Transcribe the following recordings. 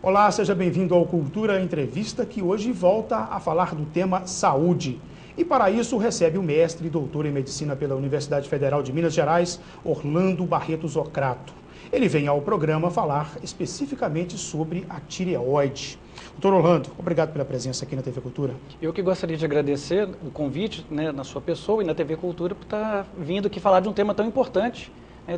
Olá, seja bem-vindo ao Cultura Entrevista, que hoje volta a falar do tema saúde. E para isso recebe o mestre e doutor em medicina pela Universidade Federal de Minas Gerais, Orlando Barreto Zocrato. Ele vem ao programa falar especificamente sobre a tireoide. Doutor Orlando, obrigado pela presença aqui na TV Cultura. Eu que gostaria de agradecer o convite, na sua pessoa e na TV Cultura por estar vindo aqui falar de um tema tão importante,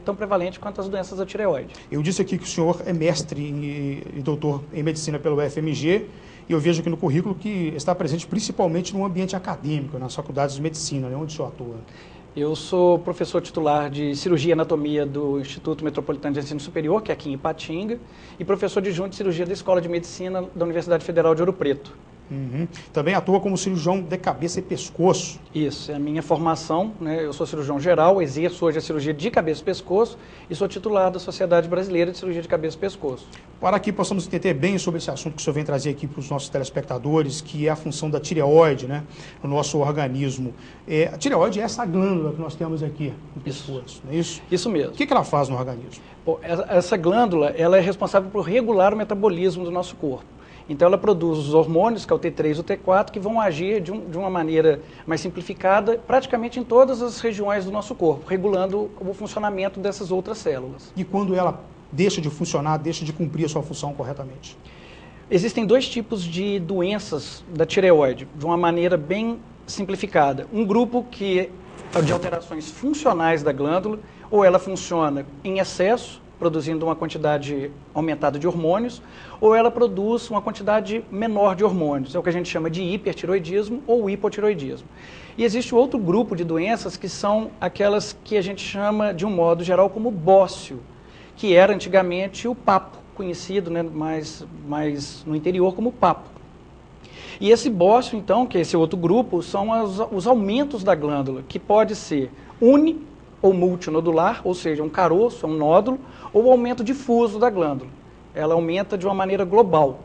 tão prevalente quanto as doenças da tireoide. Eu disse aqui que o senhor é mestre e doutor em medicina pelo UFMG, e eu vejo aqui no currículo que está presente principalmente no ambiente acadêmico, nas faculdades de medicina, onde o senhor atua. Eu sou professor titular de Cirurgia e Anatomia do Instituto Metropolitano de Ensino Superior, que é aqui em Ipatinga, e professor adjunto de Cirurgia da Escola de Medicina da Universidade Federal de Ouro Preto. Também atua como cirurgião de cabeça e pescoço. Isso, é a minha formação, Eu sou cirurgião geral, exerço hoje a cirurgia de cabeça e pescoço e sou titular da Sociedade Brasileira de Cirurgia de Cabeça e Pescoço. Para que possamos entender bem sobre esse assunto que o senhor vem trazer aqui para os nossos telespectadores, que é a função da tireoide, no nosso organismo. A tireoide é essa glândula que nós temos aqui no pescoço, não é isso? Isso mesmo. O que ela faz no organismo? Essa glândula, ela é responsável por regular o metabolismo do nosso corpo. Então ela produz os hormônios, que é o T3 e o T4, que vão agir de uma maneira mais simplificada, praticamente em todas as regiões do nosso corpo, regulando o funcionamento dessas outras células. E quando ela deixa de funcionar, deixa de cumprir a sua função corretamente? Existem dois tipos de doenças da tireoide, de uma maneira bem simplificada. Um grupo que é de alterações funcionais da glândula, ou ela funciona em excesso, produzindo uma quantidade aumentada de hormônios, ou ela produz uma quantidade menor de hormônios. É o que a gente chama de hipertiroidismo ou hipotiroidismo. E existe outro grupo de doenças que são aquelas que a gente chama, de um modo geral, como bócio, que era antigamente o papo, conhecido mais no interior como papo. E esse bócio, então, que é esse outro grupo, são os aumentos da glândula, que pode ser uni ou multinodular, ou seja, um caroço, um nódulo, ou o aumento difuso da glândula. Ela aumenta de uma maneira global,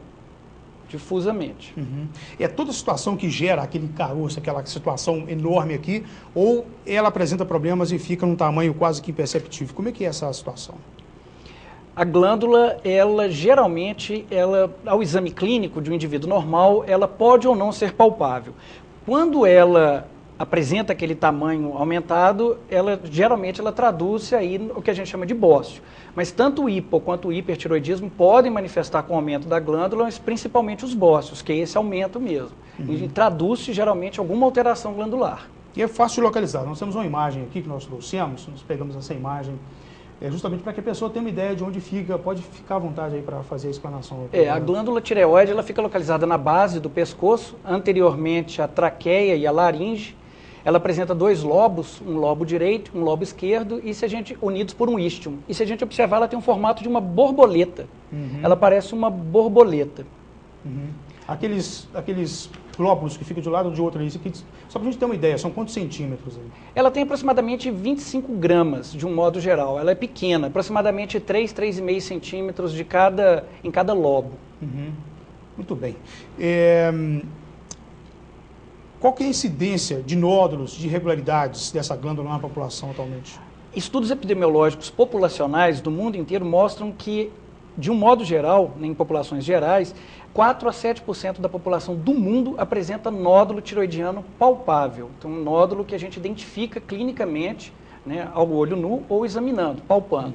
difusamente. É toda situação que gera aquele caroço, aquela situação enorme aqui, ou ela apresenta problemas e fica num tamanho quase que imperceptível? Como é que é essa situação? A glândula, geralmente, ao exame clínico de um indivíduo normal, ela pode ou não ser palpável. Quando ela apresenta aquele tamanho aumentado, geralmente ela traduz-se aí o que a gente chama de bócio. Mas tanto o hipo quanto o hipertiroidismo podem manifestar com o aumento da glândula, mas principalmente os bócios, que é esse aumento mesmo. E traduz-se geralmente alguma alteração glandular. E é fácil de localizar. Nós temos uma imagem aqui que nós trouxemos, nós pegamos essa imagem, justamente para que a pessoa tenha uma ideia de onde fica. Pode ficar à vontade aí para fazer a explanação. A glândula tireoide, ela fica localizada na base do pescoço, anteriormente à traqueia e à laringe. Ela apresenta dois lobos, um lobo direito, um lobo esquerdo, unidos por um ístimo. E se a gente observar, ela tem um formato de uma borboleta. Ela parece uma borboleta. Aqueles glóbulos que ficam de um lado ou de outro ali, só para a gente ter uma ideia, são quantos centímetros aí? Ela tem aproximadamente 25 gramas, de um modo geral. Ela é pequena, aproximadamente 3,5 centímetros em cada lobo. Muito bem. Qual que é a incidência de nódulos, de irregularidades dessa glândula na população atualmente? Estudos epidemiológicos populacionais do mundo inteiro mostram que, de um modo geral, em populações gerais, 4 a 7% da população do mundo apresenta nódulo tiroidiano palpável. Então, um nódulo que a gente identifica clinicamente, ao olho nu ou examinando, palpando.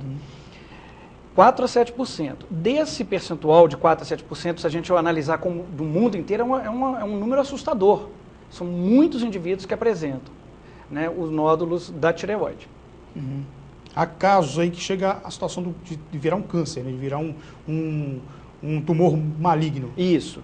4 a 7%. Desse percentual de 4 a 7%, se a gente analisar como do mundo inteiro, é um número assustador. São muitos indivíduos que apresentam os nódulos da tireoide. Há casos aí que chega a situação de virar um câncer, de virar um tumor maligno. Isso.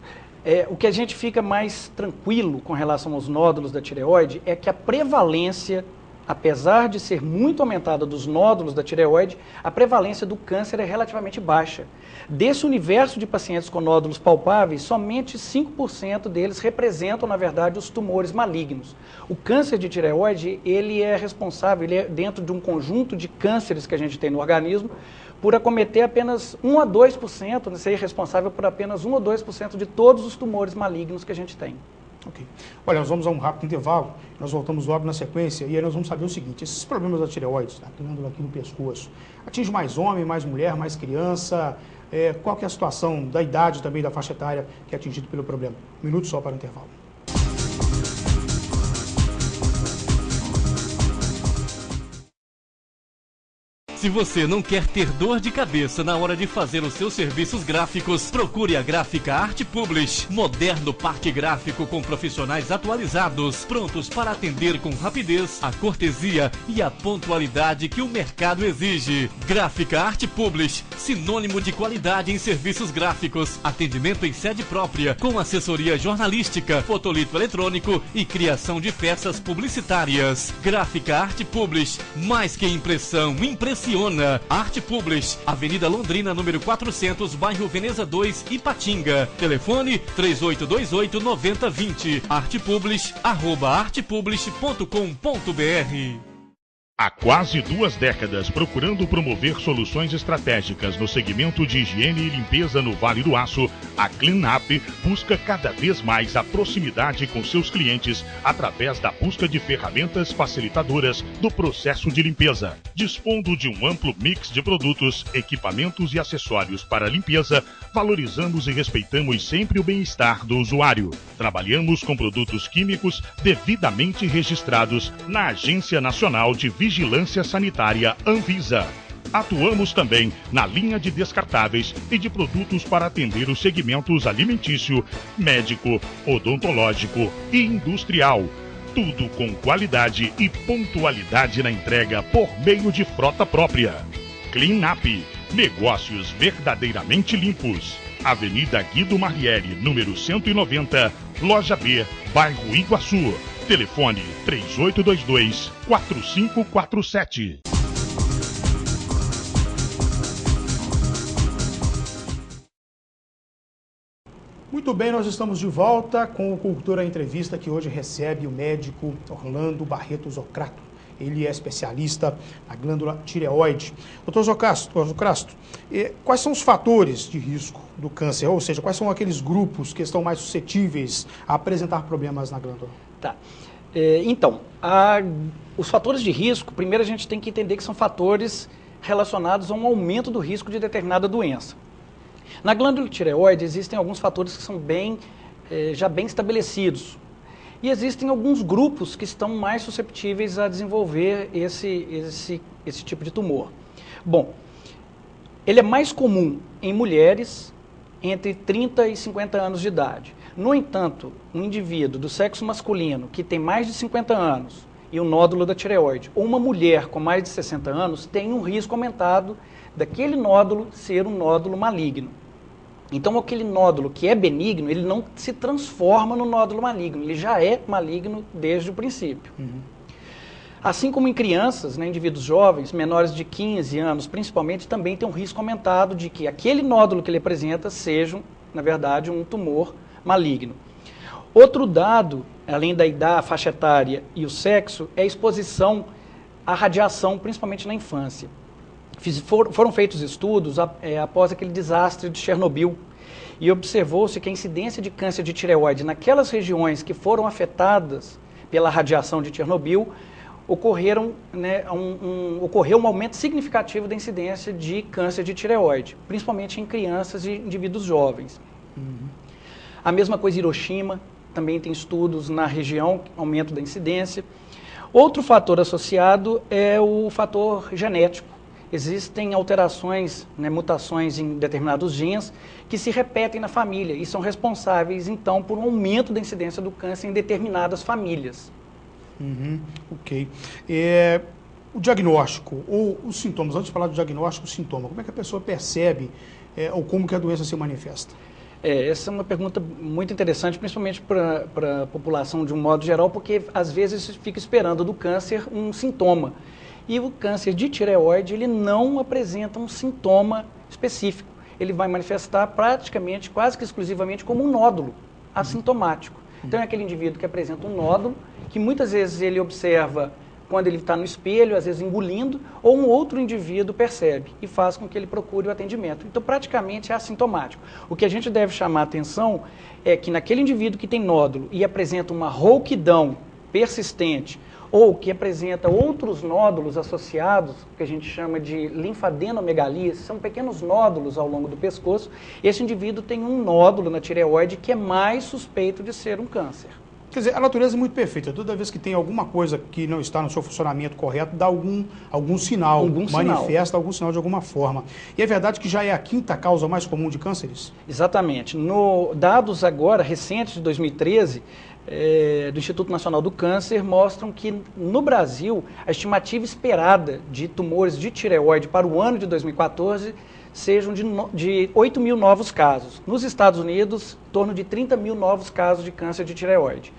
O que a gente fica mais tranquilo com relação aos nódulos da tireoide é que a prevalência, apesar de ser muito aumentada dos nódulos da tireoide, a prevalência do câncer é relativamente baixa. Desse universo de pacientes com nódulos palpáveis, somente 5% deles representam, na verdade, os tumores malignos. O câncer de tireoide, ele é responsável, ele é dentro de um conjunto de cânceres que a gente tem no organismo, por acometer apenas 1 a 2%, ser responsável por apenas 1 ou 2% de todos os tumores malignos que a gente tem. Ok. Olha, nós vamos a um rápido intervalo, nós voltamos logo na sequência e aí nós vamos saber o seguinte: esses problemas da tireoide, a glândula aqui no pescoço, atinge mais homem, mais mulher, mais criança? Qual que é a situação da idade também, da faixa etária que é atingida pelo problema? Um minuto só para o intervalo. Se você não quer ter dor de cabeça na hora de fazer os seus serviços gráficos, procure a Gráfica Art Publish. Moderno parque gráfico com profissionais atualizados, prontos para atender com rapidez, a cortesia e a pontualidade que o mercado exige. Gráfica Art Publish, sinônimo de qualidade em serviços gráficos. Atendimento em sede própria, com assessoria jornalística, fotolito eletrônico e criação de peças publicitárias. Gráfica Art Publish, mais que impressão, impressiona. Art Publish, Avenida Londrina, número 400, bairro Veneza 2, Ipatinga. Telefone 3828-9020. artpublish@artpublish.com.br. Há quase 2 décadas, procurando promover soluções estratégicas no segmento de higiene e limpeza no Vale do Aço, a Cleanup busca cada vez mais a proximidade com seus clientes através da busca de ferramentas facilitadoras do processo de limpeza. Dispondo de um amplo mix de produtos, equipamentos e acessórios para limpeza, valorizamos e respeitamos sempre o bem-estar do usuário. Trabalhamos com produtos químicos devidamente registrados na Agência Nacional de Vigilância Sanitária Anvisa. Atuamos também na linha de descartáveis e de produtos para atender os segmentos alimentício, médico, odontológico e industrial. Tudo com qualidade e pontualidade na entrega por meio de frota própria. Cleanup, negócios verdadeiramente limpos. Avenida Guido Marrieri, número 190, Loja B, bairro Iguaçu. Telefone 3822-4547. Muito bem, nós estamos de volta com o Cultura Entrevista, que hoje recebe o médico Orlando Barreto Zocrato. Ele é especialista na glândula tireoide. Doutor Zocrato, quais são os fatores de risco do câncer? Ou seja, quais são aqueles grupos que estão mais suscetíveis a apresentar problemas na glândula? Tá. Então, os fatores de risco, primeiro a gente tem que entender que são fatores relacionados a um aumento do risco de determinada doença. Na glândula tireoide existem alguns fatores que são já bem estabelecidos. E existem alguns grupos que estão mais susceptíveis a desenvolver esse tipo de tumor. Bom, ele é mais comum em mulheres entre 30 e 50 anos de idade. No entanto, um indivíduo do sexo masculino que tem mais de 50 anos e um nódulo da tireoide, ou uma mulher com mais de 60 anos, tem um risco aumentado daquele nódulo ser um nódulo maligno. Então, aquele nódulo que é benigno, ele não se transforma no nódulo maligno, ele já é maligno desde o princípio. Assim como em crianças, né, indivíduos jovens, menores de 15 anos, principalmente, também tem um risco aumentado de que aquele nódulo que ele apresenta seja, na verdade, um tumor maligno. Outro dado, além da idade, a faixa etária e o sexo, é a exposição à radiação, principalmente na infância. Foram feitos estudos após aquele desastre de Chernobyl e observou-se que a incidência de câncer de tireoide naquelas regiões que foram afetadas pela radiação de Chernobyl ocorreu um aumento significativo da incidência de câncer de tireoide, principalmente em crianças e indivíduos jovens. A mesma coisa em Hiroshima, também tem estudos na região, aumento da incidência. Outro fator associado é o fator genético. Existem alterações, mutações em determinados genes que se repetem na família e são responsáveis, então, por um aumento da incidência do câncer em determinadas famílias. Ok. O diagnóstico ou os sintomas, antes de falar do diagnóstico, o sintoma, como é que a pessoa percebe ou como que a doença se manifesta? Essa é uma pergunta muito interessante, principalmente para a população de um modo geral, porque às vezes fica esperando do câncer um sintoma. E o câncer de tireoide, ele não apresenta um sintoma específico. Ele vai manifestar praticamente, quase que exclusivamente, como um nódulo assintomático. Então é aquele indivíduo que apresenta um nódulo, que muitas vezes ele observa quando ele está no espelho, às vezes engolindo, ou um outro indivíduo percebe e faz com que ele procure o atendimento. Então praticamente é assintomático. O que a gente deve chamar a atenção é que naquele indivíduo que tem nódulo e apresenta uma rouquidão persistente ou que apresenta outros nódulos associados, que a gente chama de linfadenomegalia, são pequenos nódulos ao longo do pescoço, esse indivíduo tem um nódulo na tireoide que é mais suspeito de ser um câncer. Quer dizer, a natureza é muito perfeita. Toda vez que tem alguma coisa que não está no seu funcionamento correto, dá algum sinal, manifesta algum sinal de alguma forma. E é verdade que já é a quinta causa mais comum de cânceres? Exatamente. Dados agora, recentes, de 2013, do Instituto Nacional do Câncer, mostram que no Brasil, a estimativa esperada de tumores de tireoide para o ano de 2014 sejam de 8 mil novos casos. Nos Estados Unidos, em torno de 30 mil novos casos de câncer de tireoide.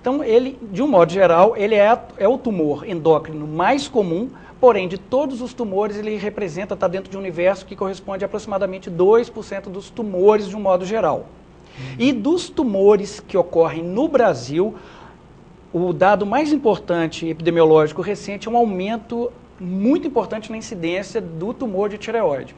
Então, ele, de um modo geral, ele é o tumor endócrino mais comum, porém, de todos os tumores, ele representa, está dentro de um universo que corresponde a aproximadamente 2% dos tumores de um modo geral. E dos tumores que ocorrem no Brasil, o dado mais importante epidemiológico recente é um aumento muito importante na incidência do tumor de tireoide.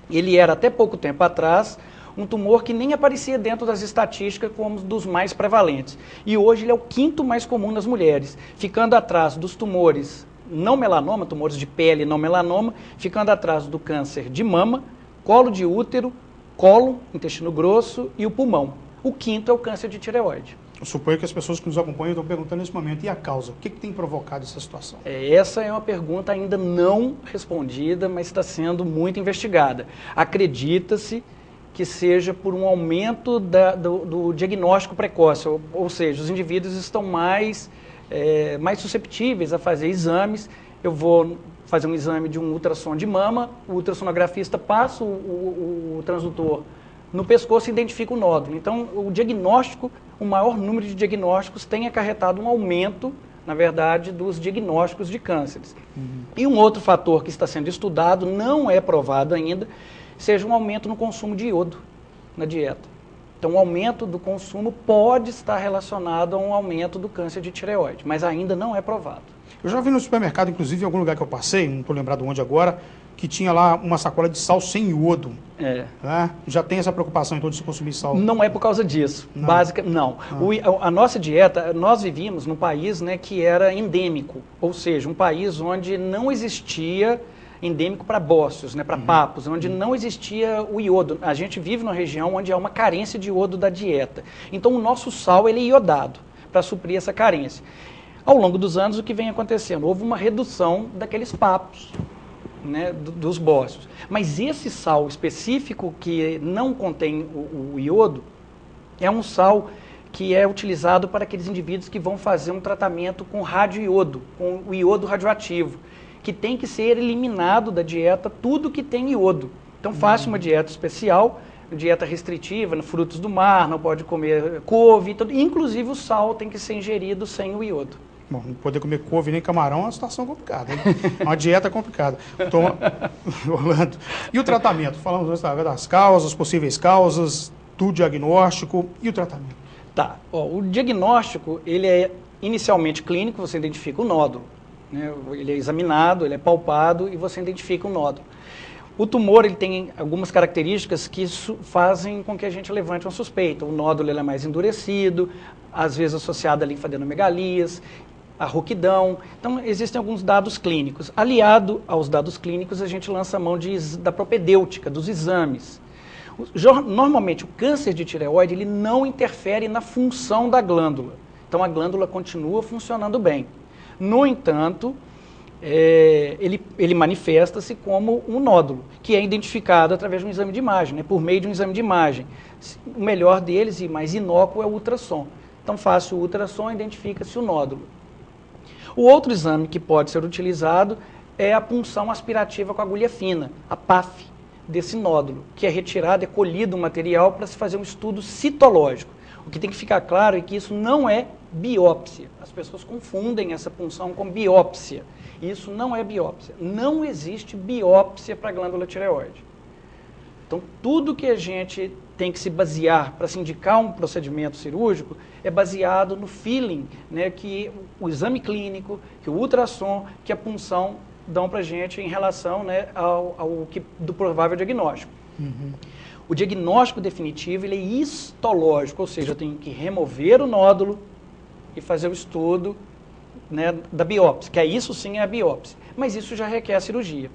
Ele era, até pouco tempo atrás, um tumor que nem aparecia dentro das estatísticas como um dos mais prevalentes. E hoje ele é o quinto mais comum nas mulheres, ficando atrás dos tumores não melanoma, tumores de pele não melanoma, ficando atrás do câncer de mama, colo de útero, cólon, intestino grosso e o pulmão. O quinto é o câncer de tireoide. Eu suponho que as pessoas que nos acompanham estão perguntando nesse momento, e a causa? O que tem provocado essa situação? Essa é uma pergunta ainda não respondida, mas está sendo muito investigada. Acredita-se que seja por um aumento do diagnóstico precoce, ou seja, os indivíduos estão mais susceptíveis a fazer exames. Eu vou fazer um exame de um ultrassom de mama, o ultrassonografista passa o transdutor no pescoço e identifica o nódulo. Então, o diagnóstico, o maior número de diagnósticos tem acarretado um aumento, na verdade, dos diagnósticos de cânceres. E um outro fator que está sendo estudado, não é provado ainda, seja um aumento no consumo de iodo na dieta. Então, o aumento do consumo pode estar relacionado a um aumento do câncer de tireoide, mas ainda não é provado. Eu já vi no supermercado, inclusive em algum lugar que eu passei, não estou lembrado onde agora, que tinha lá uma sacola de sal sem iodo. Né? Já tem essa preocupação então de se consumir sal? Não é por causa disso. Não. A nossa dieta, nós vivíamos num país, né, que era endêmico, ou seja, um país onde não existia endêmico para bócios, né, para papos, onde não existia o iodo. A gente vive numa região onde há uma carência de iodo da dieta. Então o nosso sal ele é iodado para suprir essa carência. Ao longo dos anos, o que vem acontecendo? Houve uma redução daqueles papos, né, dos bócios. Mas esse sal específico que não contém o iodo é um sal que é utilizado para aqueles indivíduos que vão fazer um tratamento com radioiodo, com o iodo radioativo, que tem que ser eliminado da dieta tudo que tem iodo. Então faça uma dieta especial, dieta restritiva, frutos do mar, não pode comer couve, inclusive o sal tem que ser ingerido sem o iodo. Bom, não poder comer couve nem camarão é uma situação complicada, hein? É uma dieta complicada. Orlando. E o tratamento? Falamos das causas, possíveis causas, do diagnóstico e o tratamento. Tá. O diagnóstico, ele é inicialmente clínico, você identifica o nódulo. Né? Ele é examinado, ele é palpado e você identifica o nódulo. O tumor ele tem algumas características que fazem com que a gente levante uma suspeita. O nódulo ele é mais endurecido, às vezes associado a linfadenomegalias, a rouquidão. Então, existem alguns dados clínicos. Aliado aos dados clínicos, a gente lança a mão da propedêutica, dos exames. Normalmente, o câncer de tireoide ele não interfere na função da glândula. Então, a glândula continua funcionando bem. No entanto, ele manifesta-se como um nódulo, que é identificado através de um exame de imagem, né, por meio de um exame de imagem. O melhor deles e mais inócuo é o ultrassom. Então, faça o ultrassom e identifica-se o nódulo. O outro exame que pode ser utilizado é a punção aspirativa com agulha fina, a PAF, desse nódulo, que é retirado, é colhido o material para se fazer um estudo citológico. O que tem que ficar claro é que isso não é biópsia. As pessoas confundem essa punção com biópsia. Isso não é biópsia. Não existe biópsia para a glândula tireoide. Então, tudo que a gente tem que se basear para se indicar um procedimento cirúrgico é baseado no feeling, né, que o exame clínico, que o ultrassom, que a punção dão para a gente em relação, né, do provável diagnóstico. O diagnóstico definitivo ele é histológico, ou seja, eu tenho que remover o nódulo e fazer o estudo né, da biópsia, que isso sim é a biópsia, mas isso já requer a cirurgia.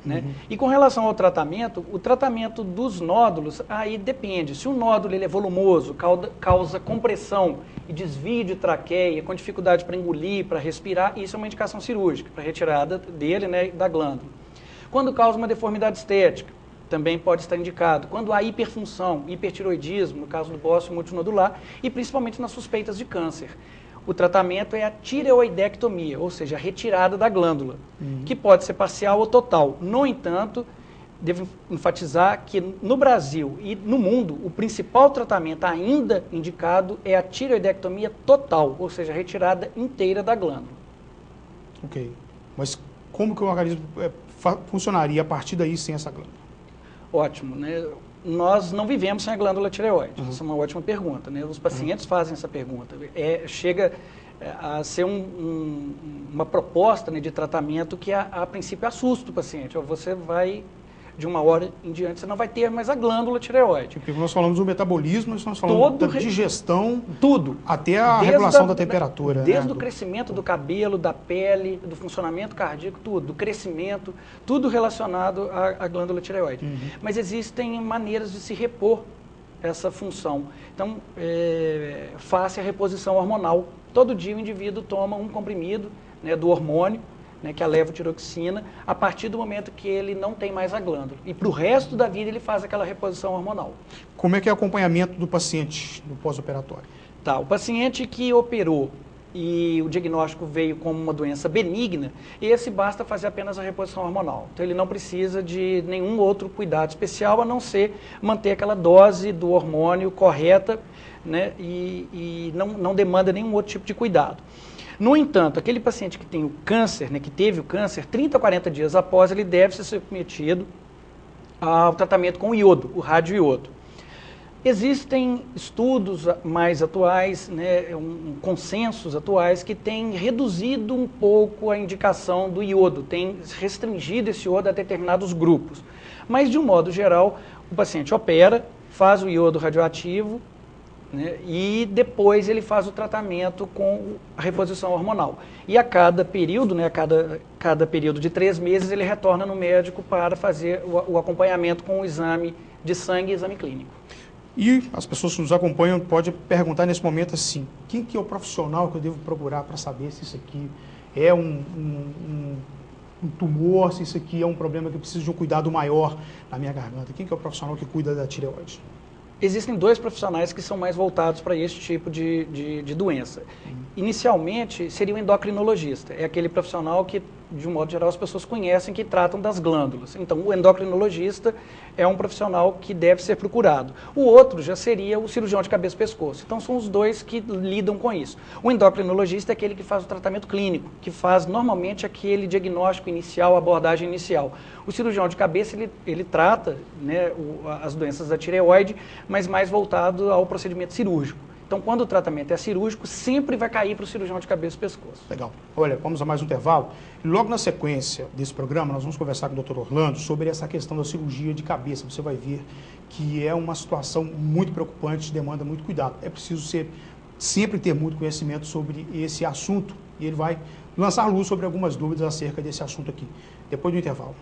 Né? E com relação ao tratamento, o tratamento dos nódulos, aí depende. Se o nódulo ele é volumoso, causa compressão e desvio de traqueia, com dificuldade para engolir, para respirar, isso é uma indicação cirúrgica, para retirada dele, né, da glândula. Quando causa uma deformidade estética, também pode estar indicado. Quando há hiperfunção, hipertiroidismo, no caso do bócio multinodular, e principalmente nas suspeitas de câncer. O tratamento é a tireoidectomia, ou seja, a retirada da glândula, que pode ser parcial ou total. No entanto, devo enfatizar que no Brasil e no mundo, o principal tratamento ainda indicado é a tireoidectomia total, ou seja, a retirada inteira da glândula. Ok. Mas como que o organismo funcionaria a partir daí sem essa glândula? Ótimo, né? Nós não vivemos sem a glândula tireoide. Essa é uma ótima pergunta, né? Os pacientes fazem essa pergunta. Chega a ser uma proposta, né, de tratamento que a princípio assusta o paciente. Você vai, de uma hora em diante, você não vai ter mais a glândula tireoide. Porque nós falamos do metabolismo, nós estamos falando da digestão, tudo. Até a regulação da temperatura. Desde o crescimento do cabelo, da pele, do funcionamento cardíaco, tudo, do crescimento, tudo relacionado à glândula tireoide. Mas existem maneiras de se repor essa função. Então, faça a reposição hormonal. Todo dia o indivíduo toma um comprimido, né, do hormônio, né, que é a levotiroxina, a partir do momento que ele não tem mais a glândula. E para o resto da vida ele faz aquela reposição hormonal. Como é que é o acompanhamento do paciente no pós-operatório? Tá, o paciente que operou e o diagnóstico veio como uma doença benigna, esse basta fazer apenas a reposição hormonal. Então ele não precisa de nenhum outro cuidado especial, a não ser manter aquela dose do hormônio correta, né, e não demanda nenhum outro tipo de cuidado. No entanto, aquele paciente que tem o câncer, né, que teve o câncer, 30 a 40 dias após, ele deve ser submetido ao tratamento com iodo, o radioiodo. Existem estudos mais atuais, né, consensos atuais, que têm reduzido um pouco a indicação do iodo, têm restringido esse iodo a determinados grupos. Mas, de um modo geral, o paciente opera, faz o iodo radioativo, né, e depois ele faz o tratamento com a reposição hormonal. E a cada período, né, cada período de 3 meses, ele retorna no médico para fazer o acompanhamento com o exame de sangue e exame clínico. E as pessoas que nos acompanham podem perguntar nesse momento assim, quem que é o profissional que eu devo procurar para saber se isso aqui é um tumor, se isso aqui é um problema que eu preciso de um cuidado maior na minha garganta? Quem que é o profissional que cuida da tireoide? Existem 2 profissionais que são mais voltados para esse tipo de doença. Inicialmente, seria o endocrinologista. É aquele profissional que, de um modo geral, as pessoas conhecem, que tratam das glândulas. Então, o endocrinologista é um profissional que deve ser procurado. O outro já seria o cirurgião de cabeça e pescoço. Então, são os 2 que lidam com isso. O endocrinologista é aquele que faz o tratamento clínico, que faz normalmente aquele diagnóstico inicial, a abordagem inicial. O cirurgião de cabeça, ele trata, né, as doenças da tireoide, mas mais voltado ao procedimento cirúrgico. Então, quando o tratamento é cirúrgico, sempre vai cair para o cirurgião de cabeça e pescoço. Legal. Olha, vamos a mais um intervalo. E logo na sequência desse programa, nós vamos conversar com o Dr. Orlando sobre essa questão da cirurgia de cabeça. Você vai ver que é uma situação muito preocupante, demanda muito cuidado. É preciso sempre ter muito conhecimento sobre esse assunto. E ele vai lançar luz sobre algumas dúvidas acerca desse assunto aqui. Depois do intervalo.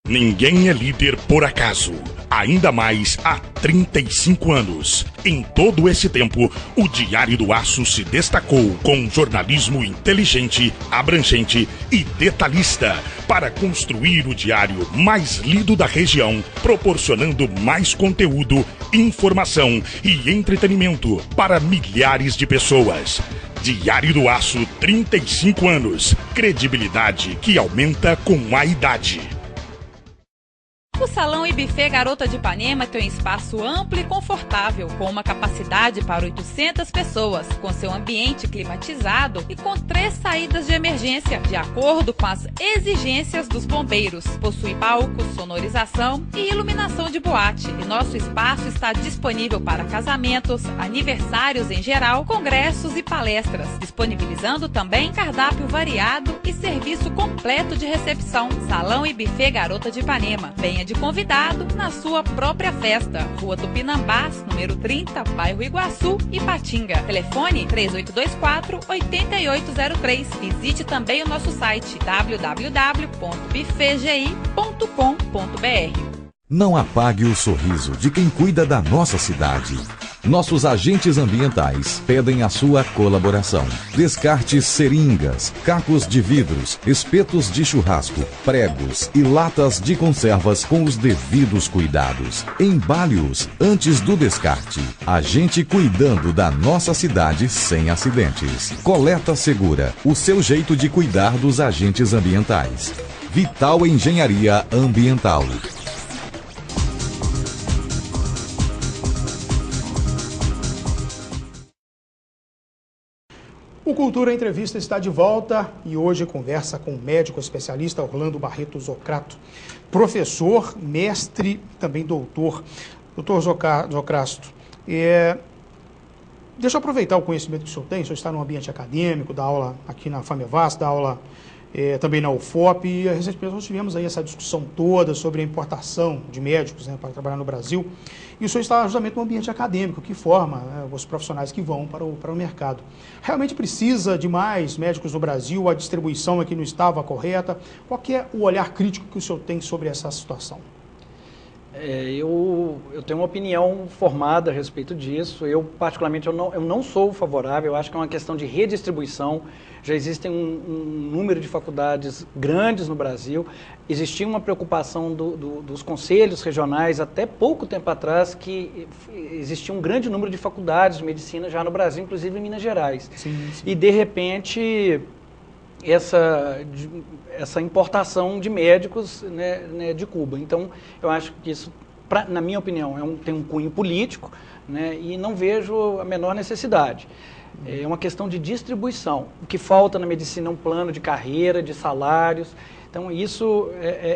Ninguém é líder por acaso. Ainda mais há 35 anos. Em todo esse tempo, o Diário do Aço se destacou com jornalismo inteligente, abrangente e detalhista para construir o diário mais lido da região, proporcionando mais conteúdo, informação e entretenimento para milhares de pessoas. Diário do Aço, 35 anos. Credibilidade que aumenta com a idade. O Salão e Buffet Garota de Ipanema tem um espaço amplo e confortável, com uma capacidade para 800 pessoas, com seu ambiente climatizado e com 3 saídas de emergência, de acordo com as exigências dos bombeiros. Possui palco, sonorização e iluminação de boate. E nosso espaço está disponível para casamentos, aniversários em geral, congressos e palestras, disponibilizando também cardápio variado e serviço completo de recepção. Salão e Buffet Garota de Ipanema. Venha de convidado na sua própria festa. Rua Tupinambás, número 30, bairro Iguaçu, Ipatinga. Telefone 3824-8803. Visite também o nosso site www.bifegi.com.br. Não apague o sorriso de quem cuida da nossa cidade. Nossos agentes ambientais pedem a sua colaboração. Descarte seringas, cacos de vidros, espetos de churrasco, pregos e latas de conservas com os devidos cuidados. Embale-os antes do descarte. A gente cuidando da nossa cidade sem acidentes. Coleta Segura, o seu jeito de cuidar dos agentes ambientais. Vital Engenharia Ambiental. O Cultura Entrevista está de volta e hoje conversa com o médico especialista Orlando Barreto Zocrato, professor, mestre, também doutor. Doutor Zocrato, deixa eu aproveitar o conhecimento que o senhor tem. O senhor está no ambiente acadêmico, dá aula aqui na FAMEVAS, dá aula também na UFOP, e recentemente nós tivemos aí essa discussão toda sobre a importação de médicos, né, para trabalhar no Brasil, e o senhor está justamente no ambiente acadêmico, que forma, né, os profissionais que vão para o mercado. Realmente precisa de mais médicos no Brasil? A distribuição aqui não estava correta? Qual que é o olhar crítico que o senhor tem sobre essa situação? Eu tenho uma opinião formada a respeito disso. Eu, particularmente, eu não sou favorável. Eu acho que é uma questão de redistribuição. Já existem um número de faculdades grandes no Brasil. Existia uma preocupação dos conselhos regionais até pouco tempo atrás, que existia um grande número de faculdades de medicina já no Brasil, inclusive em Minas Gerais. Sim. E, de repente, essa importação de médicos, né, de Cuba. Então, eu acho que isso, na minha opinião, tem um cunho político, né, e não vejo a menor necessidade. É uma questão de distribuição. O que falta na medicina é um plano de carreira, de salários. Então, isso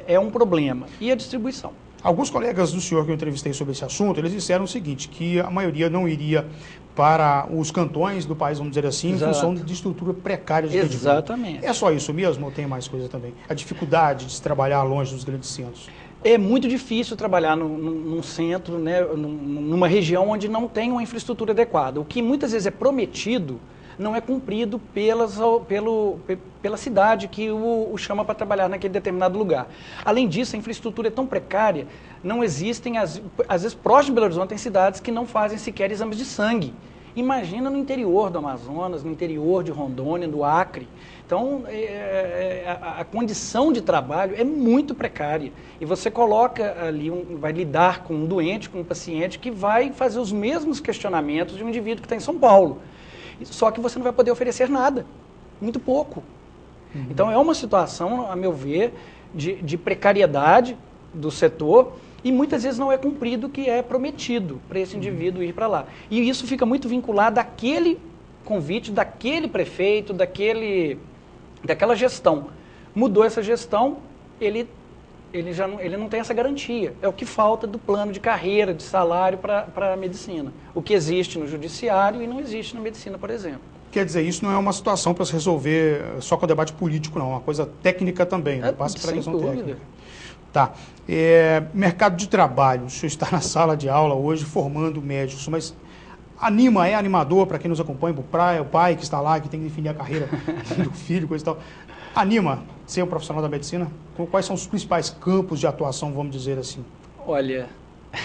é um problema. E a distribuição. Alguns colegas do senhor que eu entrevistei sobre esse assunto, eles disseram o seguinte, que a maioria não iria para os cantões do país, vamos dizer assim, Exato. Em função de estrutura precária de atendimento. Exatamente. É só isso mesmo ou tem mais coisa também? A dificuldade de se trabalhar longe dos grandes centros? É muito difícil trabalhar num centro, né, numa região onde não tem uma infraestrutura adequada. O que muitas vezes é prometido não é cumprido pela cidade que o chama para trabalhar naquele determinado lugar. Além disso, a infraestrutura é tão precária, não existem, às vezes próximo de Belo Horizonte, tem cidades que não fazem sequer exames de sangue. Imagina no interior do Amazonas, no interior de Rondônia, do Acre. Então, a condição de trabalho é muito precária. E você coloca ali, vai lidar com um doente, com um paciente que vai fazer os mesmos questionamentos de um indivíduo que está em São Paulo. Só que você não vai poder oferecer nada, muito pouco. Uhum. Então, é uma situação, a meu ver, de precariedade do setor, e muitas vezes não é cumprido o que é prometido para esse indivíduo ir para lá. E isso fica muito vinculado àquele convite, daquele prefeito, daquela gestão. Mudou essa gestão, ele não tem essa garantia. É o que falta do plano de carreira, de salário para a medicina. O que existe no judiciário e não existe na medicina, por exemplo. Quer dizer, isso não é uma situação para se resolver só com o debate político, não. É uma coisa técnica também, né? Passa para a questão técnica. Tá. Mercado de trabalho. O senhor está na sala de aula hoje formando médicos, mas é animador para quem nos acompanha, o pai que está lá, que tem que definir a carreira do filho, coisa e tal. Anima ser um profissional da medicina? Quais são os principais campos de atuação, vamos dizer assim? Olha,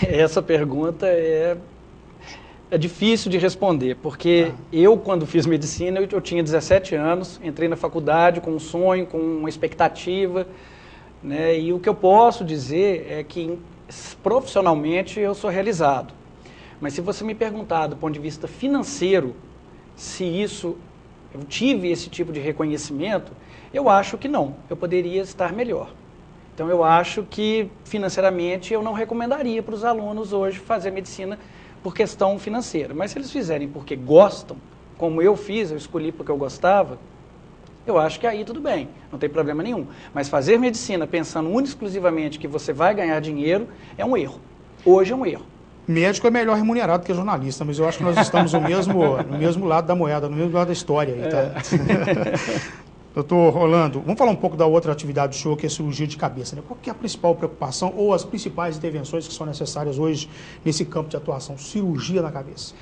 essa pergunta é difícil de responder, porque eu, quando fiz medicina, eu tinha 17 anos, entrei na faculdade com um sonho, com uma expectativa, né? E o que eu posso dizer é que profissionalmente eu sou realizado. Mas se você me perguntar do ponto de vista financeiro, se eu tive esse tipo de reconhecimento, eu acho que não, eu poderia estar melhor. Então eu acho que financeiramente eu não recomendaria para os alunos hoje fazer medicina por questão financeira. Mas se eles fizerem porque gostam, como eu fiz, eu escolhi porque eu gostava, eu acho que aí tudo bem, não tem problema nenhum. Mas fazer medicina pensando única e exclusivamente que você vai ganhar dinheiro é um erro. Hoje é um erro. Médico é melhor remunerado que jornalista, mas eu acho que nós estamos no mesmo lado da moeda, no mesmo lado da história. Aí, tá? Doutor Orlando, vamos falar um pouco da outra atividade do senhor, que é a cirurgia de cabeça, né? Qual que é a principal preocupação ou as principais intervenções que são necessárias hoje nesse campo de atuação, cirurgia na cabeça?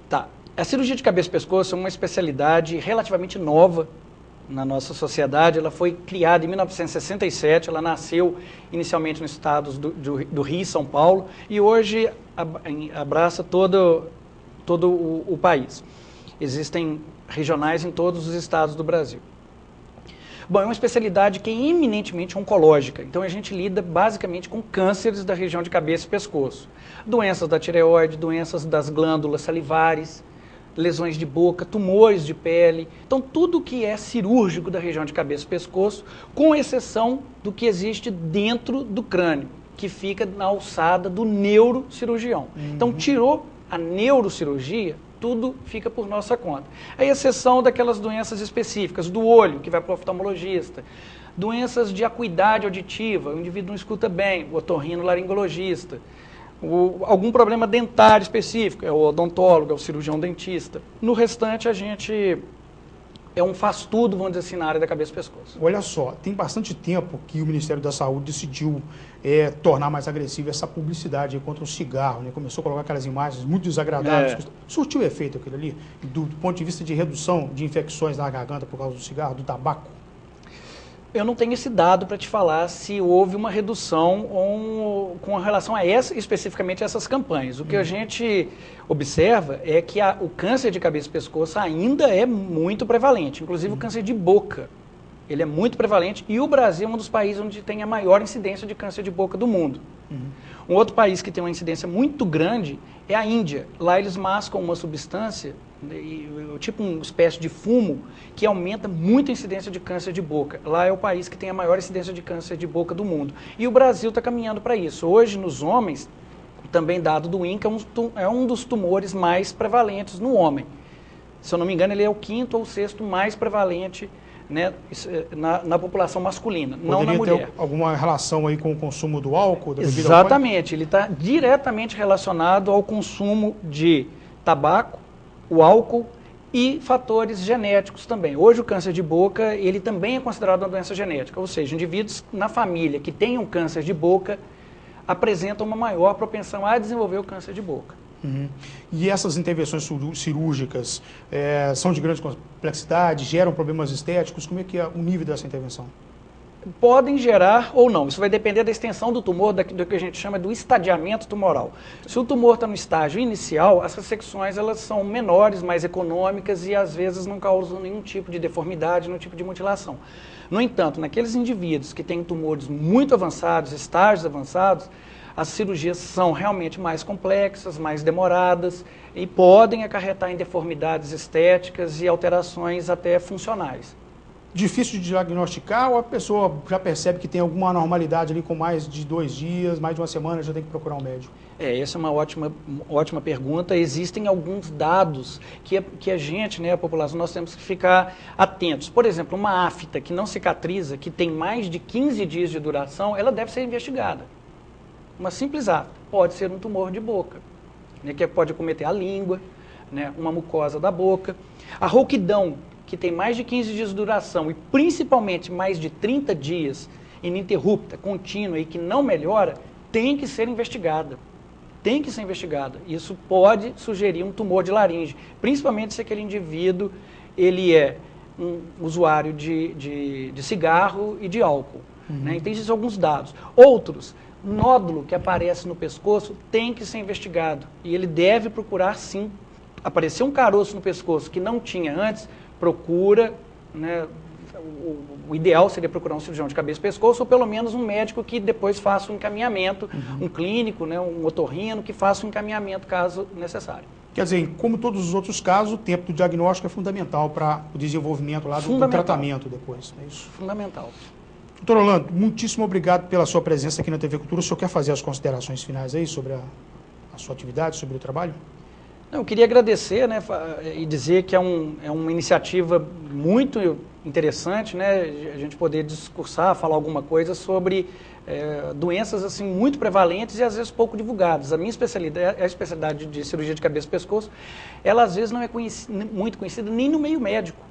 Tá. A cirurgia de cabeça e pescoço é uma especialidade relativamente nova na nossa sociedade. Ela foi criada em 1967, ela nasceu inicialmente nos estados do Rio e São Paulo e hoje abraça todo o país. Existem regionais em todos os estados do Brasil. Bom, é uma especialidade que é eminentemente oncológica, então a gente lida basicamente com cânceres da região de cabeça e pescoço. Doenças da tireoide, doenças das glândulas salivares, lesões de boca, tumores de pele. Então tudo que é cirúrgico da região de cabeça e pescoço, com exceção do que existe dentro do crânio, que fica na alçada do neurocirurgião. Então tirou a neurocirurgia, tudo fica por nossa conta. A exceção daquelas doenças específicas, do olho, que vai para o oftalmologista, doenças de acuidade auditiva, o indivíduo não escuta bem, o otorrinolaringologista, algum problema dentário específico, é o odontólogo, é o cirurgião dentista. No restante, a gente é um faz-tudo, vamos dizer assim, na área da cabeça e pescoço. Olha só, tem bastante tempo que o Ministério da Saúde decidiu tornar mais agressiva essa publicidade contra o cigarro, né? Começou a colocar aquelas imagens muito desagradáveis. Surtiu efeito aquilo ali, do ponto de vista de redução de infecções na garganta por causa do cigarro, do tabaco? Eu não tenho esse dado para te falar se houve uma redução com relação a especificamente essas campanhas. O que a gente observa é que o câncer de cabeça e pescoço ainda é muito prevalente, inclusive o câncer de boca. Ele é muito prevalente e o Brasil é um dos países onde tem a maior incidência de câncer de boca do mundo. Um outro país que tem uma incidência muito grande é a Índia. Lá eles mascam uma substância, tipo uma espécie de fumo, que aumenta muito a incidência de câncer de boca. Lá é o país que tem a maior incidência de câncer de boca do mundo. E o Brasil está caminhando para isso. Hoje, nos homens, também dado do INCA, é um dos tumores mais prevalentes no homem. Se eu não me engano, ele é o 5º ou 6º mais prevalente, né, na população masculina, não na mulher. Ter alguma relação aí com o consumo do álcool, da bebida Exatamente, ele está diretamente relacionado ao consumo de tabaco, o álcool e fatores genéticos também. Hoje o câncer de boca, ele também é considerado uma doença genética, ou seja, indivíduos na família que tenham câncer de boca apresentam uma maior propensão a desenvolver o câncer de boca. E essas intervenções cirúrgicas são de grande complexidade, geram problemas estéticos? Como é que é o nível dessa intervenção? Podem gerar ou não. Isso vai depender da extensão do tumor, do que a gente chama do estadiamento tumoral. Se o tumor está no estágio inicial, as ressecções elas são menores, mais econômicas e às vezes não causam nenhum tipo de deformidade, nenhum tipo de mutilação. No entanto, naqueles indivíduos que têm tumores muito avançados, estágios avançados, as cirurgias são realmente mais complexas, mais demoradas e podem acarretar em deformidades estéticas e alterações até funcionais. Difícil de diagnosticar ou a pessoa já percebe que tem alguma anormalidade ali com mais de 2 dias, mais de uma semana, já tem que procurar um médico? Essa é uma ótima pergunta. Existem alguns dados que a gente, né, a população, nós temos que ficar atentos. Por exemplo, uma afta que não cicatriza, que tem mais de 15 dias de duração, ela deve ser investigada. Uma simples afta pode ser um tumor de boca, né, que pode acometer a língua, né, uma mucosa da boca. A rouquidão, que tem mais de 15 dias de duração e principalmente mais de 30 dias ininterrupta, contínua e que não melhora, tem que ser investigada. Tem que ser investigada. Isso pode sugerir um tumor de laringe, principalmente se aquele indivíduo ele é um usuário de cigarro e de álcool. Né? Então, existem alguns dados. Outros, nódulo que aparece no pescoço tem que ser investigado e ele deve procurar sim. Apareceu um caroço no pescoço que não tinha antes, procura, né, o ideal seria procurar um cirurgião de cabeça e pescoço ou pelo menos um médico que depois faça um encaminhamento, um clínico, né, um otorrino que faça um encaminhamento caso necessário. Quer dizer, como todos os outros casos, o tempo do diagnóstico é fundamental para o desenvolvimento lá do tratamento depois. É isso? Fundamental. Doutor Orlando, muitíssimo obrigado pela sua presença aqui na TV Cultura. O senhor quer fazer as considerações finais aí sobre a sua atividade, sobre o trabalho? Eu queria agradecer, né, e dizer que é uma iniciativa muito interessante, né, a gente poder discursar, falar alguma coisa sobre doenças assim, muito prevalentes e às vezes pouco divulgadas. A minha especialidade, a especialidade de cirurgia de cabeça e pescoço, ela às vezes não é muito conhecida nem no meio médico.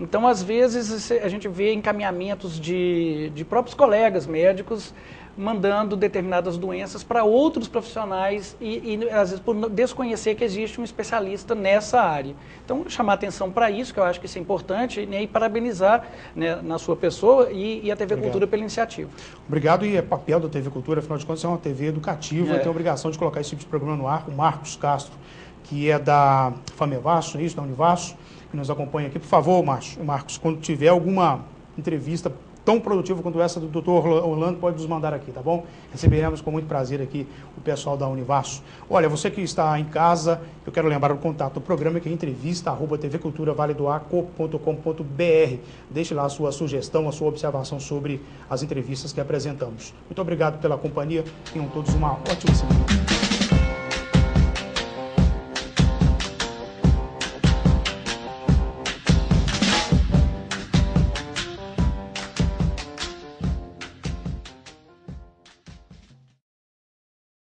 Então, às vezes, a gente vê encaminhamentos de próprios colegas médicos mandando determinadas doenças para outros profissionais e, às vezes, por desconhecer que existe um especialista nessa área. Então, chamar atenção para isso, que eu acho que isso é importante, né, e parabenizar, né, na sua pessoa e a TV Cultura pela iniciativa. Obrigado, e é papel da TV Cultura, afinal de contas, é uma TV educativa, tem a obrigação de colocar esse tipo de programa no ar. O Marcos Castro, que é da Famevasso, da Univasso, que nos acompanha aqui. Por favor, Marcos, quando tiver alguma entrevista tão produtiva quanto essa do Dr. Orlando, pode nos mandar aqui, tá bom? Receberemos com muito prazer aqui o pessoal da Univasso. Olha, você que está em casa, eu quero lembrar o contato do programa, que é entrevista@tvculturavaledoaco.com.br. Deixe lá a sua sugestão, a sua observação sobre as entrevistas que apresentamos. Muito obrigado pela companhia, tenham todos uma ótima semana.